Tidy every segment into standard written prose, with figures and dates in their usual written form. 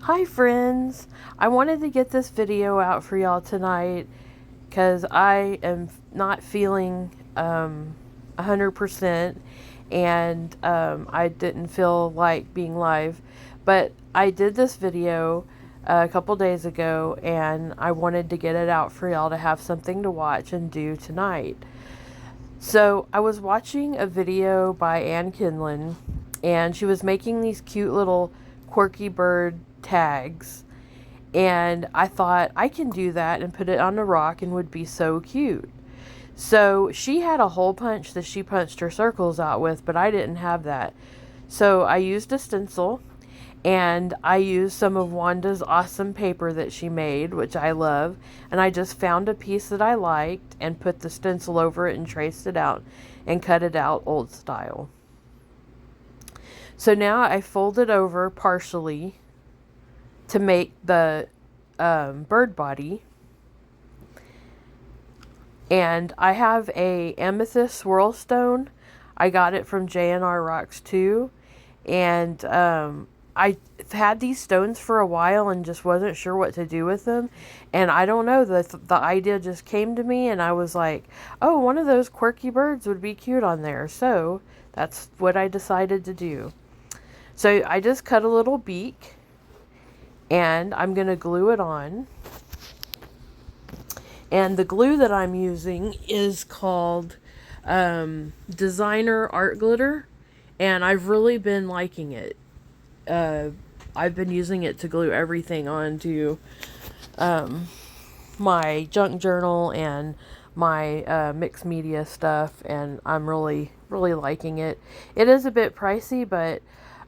Hi friends! I wanted to get this video out for y'all tonight because I am not feeling 100% and I didn't feel like being live. But I did this video a couple days ago and I wanted to get it out for y'all to have something to watch and do tonight. So I was watching a video by Ann Kinlan and she was making these cute little quirky bird tags, and I thought I can do that and put it on a rock and would be so cute. So she had a hole punch that she punched her circles out with, but I didn't have that. So I used a stencil and I used some of Wanda's awesome paper that she made, which I love, and I just found a piece that I liked and put the stencil over it and traced it out and cut it out old style. So now I fold it over partially to make the bird body, and I have a amethyst swirl stone. I got it from J&R Rocks too, and I had these stones for a while and just wasn't sure what to do with them, and I don't know, the idea just came to me and I was like, oh, one of those quirky birds would be cute on there. So that's what I decided to do. So I just cut a little beak and I'm going to glue it on. And the glue that I'm using is called Designer Art Glitter, and I've really been liking it. I've been using it to glue everything onto my junk journal and my mixed media stuff, and I'm really liking it. It is a bit pricey, but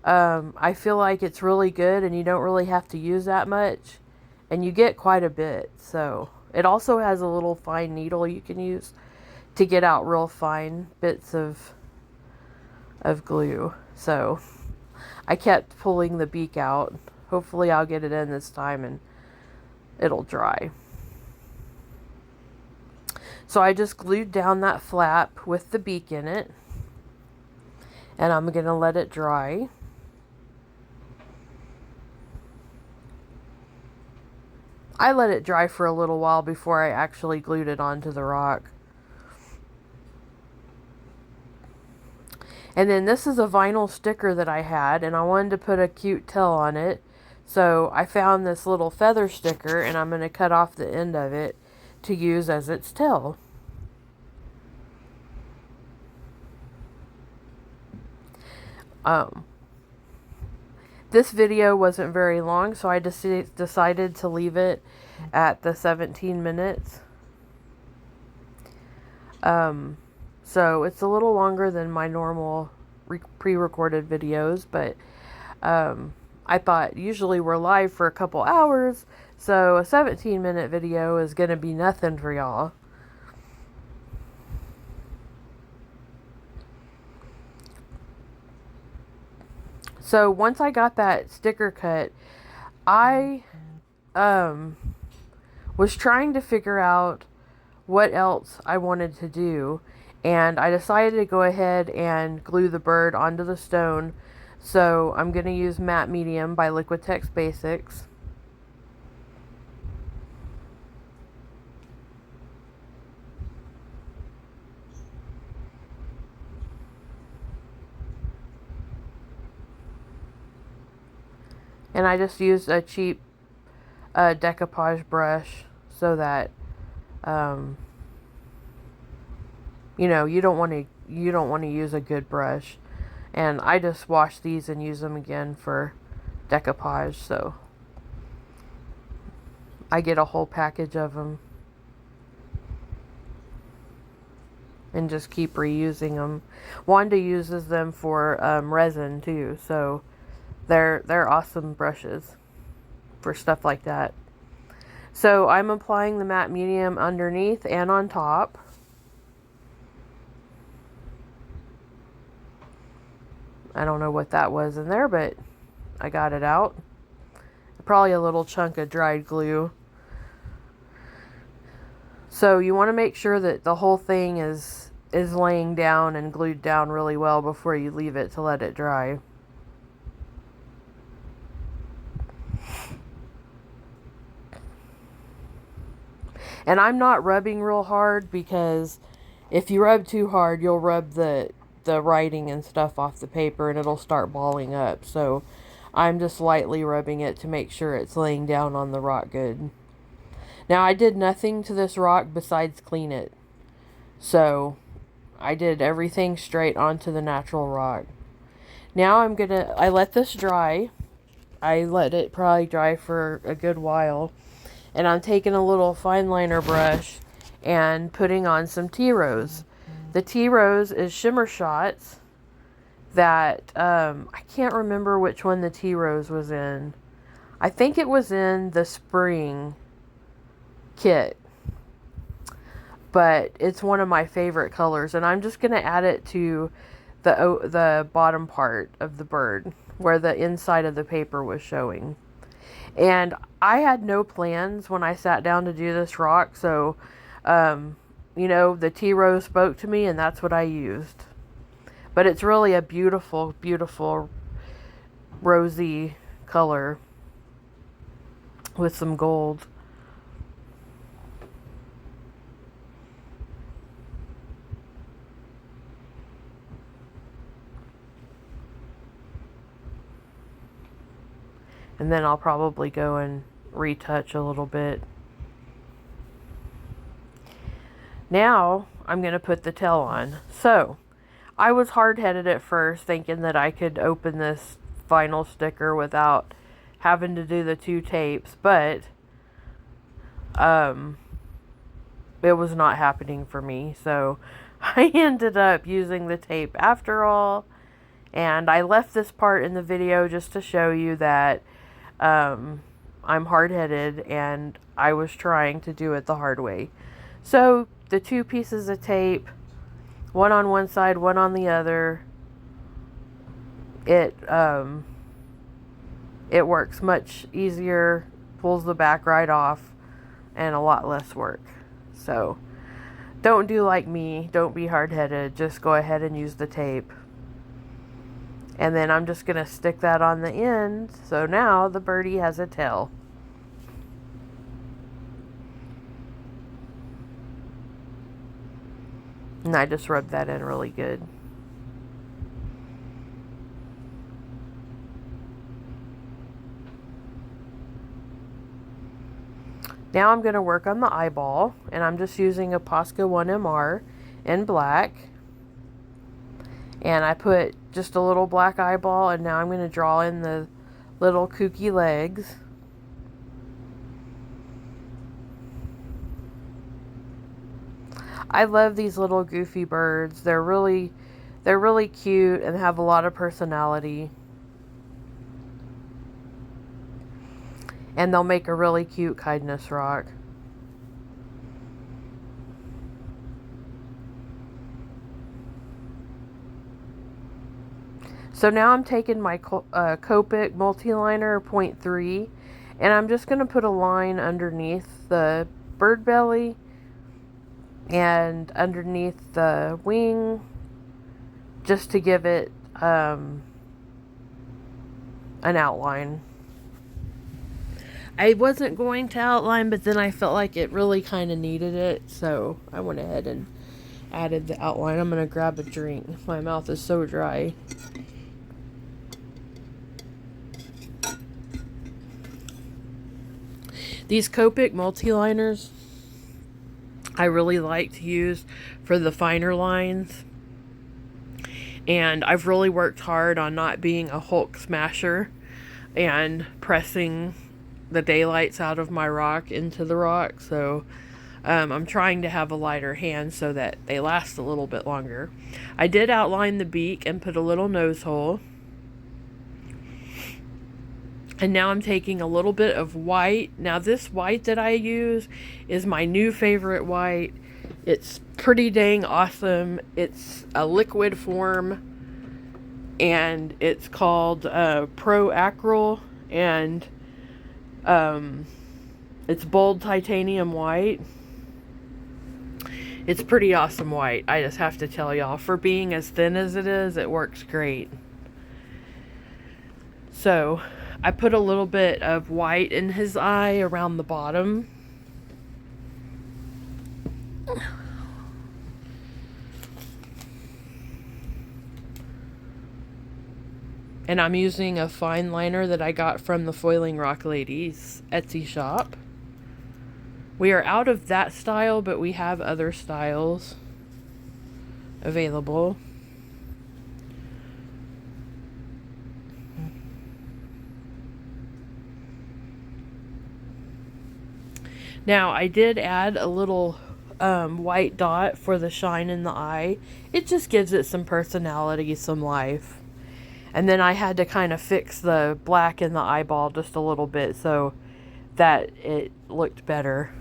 I feel like it's really good and you don't really have to use that much and you get quite a bit. So it also has a little fine needle you can use to get out real fine bits of glue. So I kept pulling the beak out. Hopefully I'll get it in this time and it'll dry. So I just glued down that flap with the beak in it, and I'm going to let it dry. I let it dry for a little while before I actually glued it onto the rock. And then this is a vinyl sticker that I had, and I wanted to put a cute tail on it. So I found this little feather sticker, and I'm going to cut off the end of it to use as its tail. This video wasn't very long, so I decided to leave it at the 17 minutes. So it's a little longer than my normal pre-recorded videos, but I thought usually we're live for a couple hours, so a 17-minute video is going to be nothing for y'all. So once I got that sticker cut, I was trying to figure out what else I wanted to do, and I decided to go ahead and glue the bird onto the stone. So I'm going to use Matte Medium by Liquitex Basics. And I just used a cheap decoupage brush so that you know, you don't want to use a good brush. And I just wash these and use them again for decoupage, so I get a whole package of them and just keep reusing them. Wanda uses them for resin too, so they're awesome brushes for stuff like that. So I'm applying the matte medium underneath and on top. I don't know what that was in there, but I got it out. Probably a little chunk of dried glue. So you want to make sure that the whole thing is laying down and glued down really well before you leave it to let it dry. And I'm not rubbing real hard, because if you rub too hard, you'll rub the writing and stuff off the paper and it'll start balling up. So I'm just lightly rubbing it to make sure it's laying down on the rock good. Now, I did nothing to this rock besides clean it. So I did everything straight onto the natural rock. Now I let this dry. I let it probably dry for a good while. And I'm taking a little fine liner brush and putting on some tea rose. The tea rose is shimmer shots that, I can't remember which one the tea rose was in. I think it was in the spring kit. But it's one of my favorite colors. And I'm just going to add it to the bottom part of the bird, where the inside of the paper was showing. And I had no plans when I sat down to do this rock, so, you know, the tea rose spoke to me, and that's what I used. But it's really a beautiful, beautiful rosy color with some gold. And then I'll probably go and retouch a little bit. Now I'm going to put the tail on. So I was hard-headed at first, thinking that I could open this vinyl sticker without having to do the 2 tapes, but it was not happening for me. So I ended up using the tape after all. And I left this part in the video just to show you that I'm hard-headed and I was trying to do it the hard way. So the 2 pieces of tape, one on one side, one on the other, it works much easier, pulls the back right off, and a lot less work. So don't do like me, don't be hard-headed, just go ahead and use the tape. And then I'm just going to stick that on the end. So now the birdie has a tail. And I just rubbed that in really good. Now I'm going to work on the eyeball. And I'm just using a Posca 1MR in black. And I put just a little black eyeball, and now I'm going to draw in the little kooky legs. I love these little goofy birds. They're really cute and have a lot of personality. And they'll make a really cute kindness rock. So now I'm taking my Copic multi-liner 0.3, and I'm just going to put a line underneath the bird belly and underneath the wing, just to give it an outline. I wasn't going to outline, but then I felt like it really kind of needed it, so I went ahead and added the outline. I'm going to grab a drink. My mouth is so dry. These Copic multi-liners I really like to use for the finer lines. And I've really worked hard on not being a Hulk smasher and pressing the daylights out of my rock into the rock. So I'm trying to have a lighter hand so that they last a little bit longer. I did outline the beak and put a little nose hole. And now I'm taking a little bit of white. Now this white that I use is my new favorite white. It's pretty dang awesome. It's a liquid form. And it's called Pro Acryl. And it's bold titanium white. It's pretty awesome white. I just have to tell y'all. For being as thin as it is, it works great. So I put a little bit of white in his eye around the bottom. And I'm using a fine liner that I got from the Foiling Rock Ladies Etsy shop. We are out of that style, but we have other styles available. Now, I did add a little white dot for the shine in the eye. It just gives it some personality, some life. And then I had to kind of fix the black in the eyeball just a little bit so that it looked better.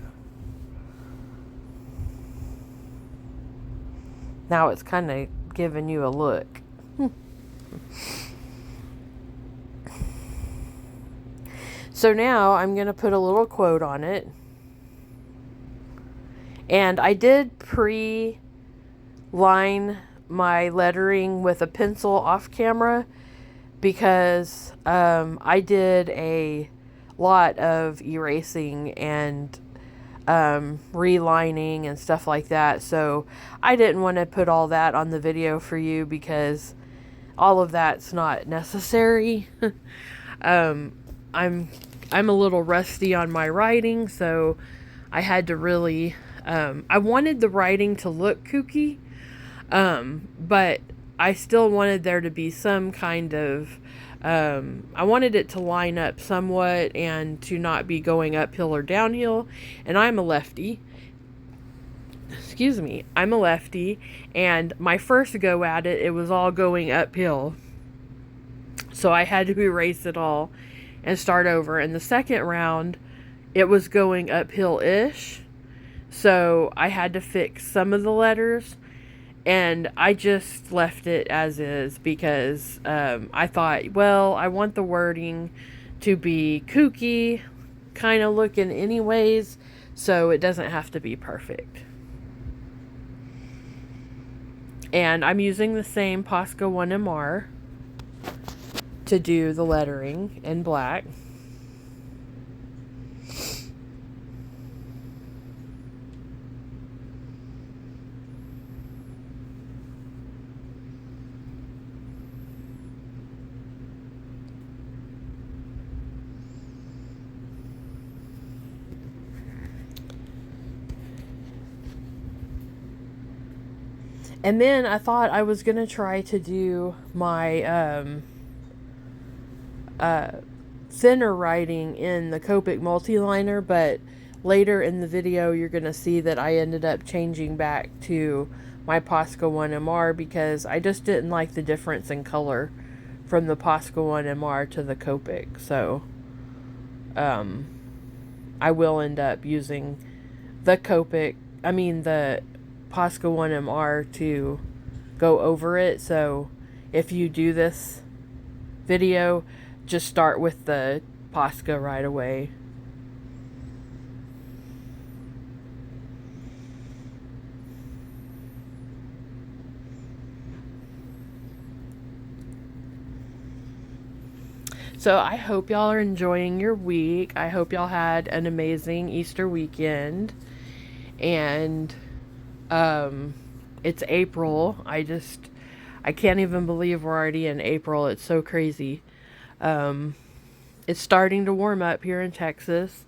Now it's kind of giving you a look. So now I'm going to put a little quote on it. And I did pre-line my lettering with a pencil off camera because I did a lot of erasing and relining and stuff like that. So I didn't want to put all that on the video for you because all of that's not necessary. I'm a little rusty on my writing, so I had to really I wanted the writing to look kooky, but I still wanted there to be some kind of I wanted it to line up somewhat and to not be going uphill or downhill. And I'm a lefty. Excuse me. I'm a lefty. And my first go at it, it was all going uphill. So I had to erase it all and start over. And the second round, it was going uphill-ish. So I had to fix some of the letters. And I just left it as is because I thought, well, I want the wording to be kooky kind of looking anyways, so it doesn't have to be perfect. And I'm using the same Posca 1MR to do the lettering in black. And then I thought I was going to try to do my thinner writing in the Copic multiliner, but later in the video you're going to see that I ended up changing back to my Posca 1MR because I just didn't like the difference in color from the Posca 1MR to the Copic. So I will end up using the the Posca 1MR to go over it. So if you do this video, just start with the Posca right away. So I hope y'all are enjoying your week. I hope y'all had an amazing Easter weekend. And it's April. I can't even believe we're already in April. It's so crazy. It's starting to warm up here in Texas.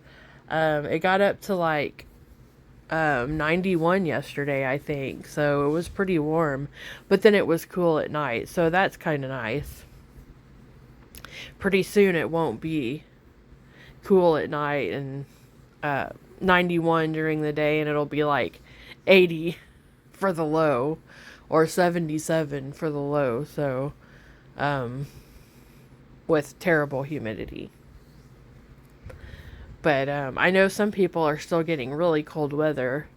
It got up to like 91 yesterday, I think. So it was pretty warm. But then it was cool at night. So that's kind of nice. Pretty soon it won't be cool at night and 91 during the day, and it'll be like 80 for the low or 77 for the low. So with terrible humidity. But I know some people are still getting really cold weather.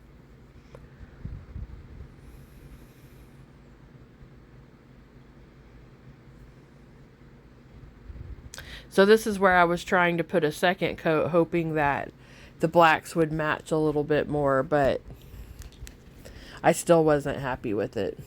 So this is where I was trying to put a second coat, hoping that the blacks would match a little bit more, but I still wasn't happy with it.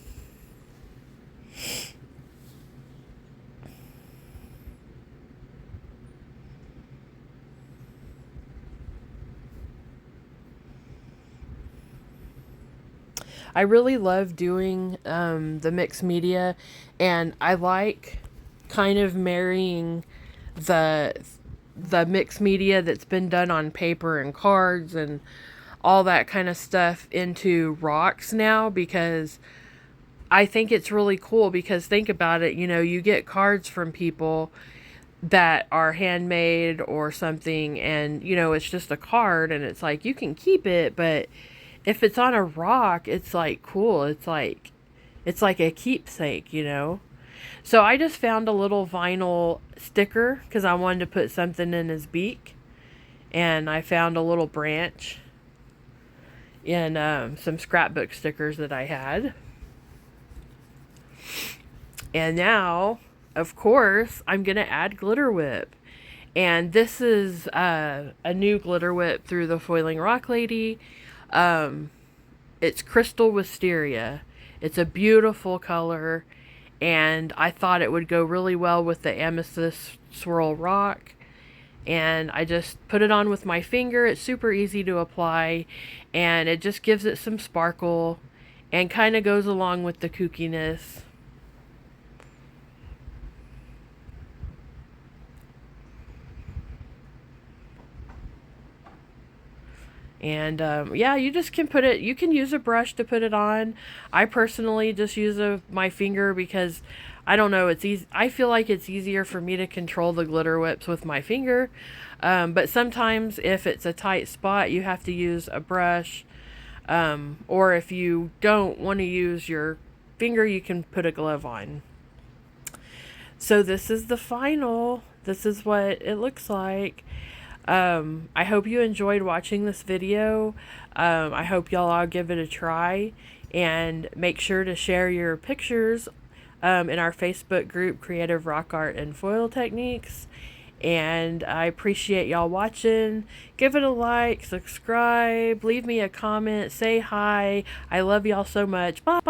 I really love doing the mixed media, and I like kind of marrying the mixed media that's been done on paper and cards and all that kind of stuff into rocks now, because I think it's really cool. Because think about it, you know, you get cards from people that are handmade or something, and you know, it's just a card and it's like you can keep it, but if it's on a rock, it's like cool. It's like a keepsake, you know. So I just found a little vinyl sticker because I wanted to put something in his beak, and I found a little branch in some scrapbook stickers that I had. And now, of course, I'm going to add glitter whip. And this is a new glitter whip through the Foiling Rock Lady. It's Crystal Wisteria. It's a beautiful color, and I thought it would go really well with the Amethyst Swirl Rock. And I just put it on with my finger. It's super easy to apply, and it just gives it some sparkle and kind of goes along with the kookiness. And yeah, you just can put it, you can use a brush to put it on. I personally just use my finger because I don't know, it's easy. I feel like it's easier for me to control the glitter whips with my finger. But sometimes if it's a tight spot, you have to use a brush. Or if you don't want to use your finger, you can put a glove on. So this is the final. This is what it looks like. I hope you enjoyed watching this video. I hope y'all all give it a try, and make sure to share your pictures in our Facebook group, Creative Rock Art and Foil Techniques. And I appreciate y'all watching. Give it a like, subscribe, leave me a comment, say hi. I love y'all so much. Bye.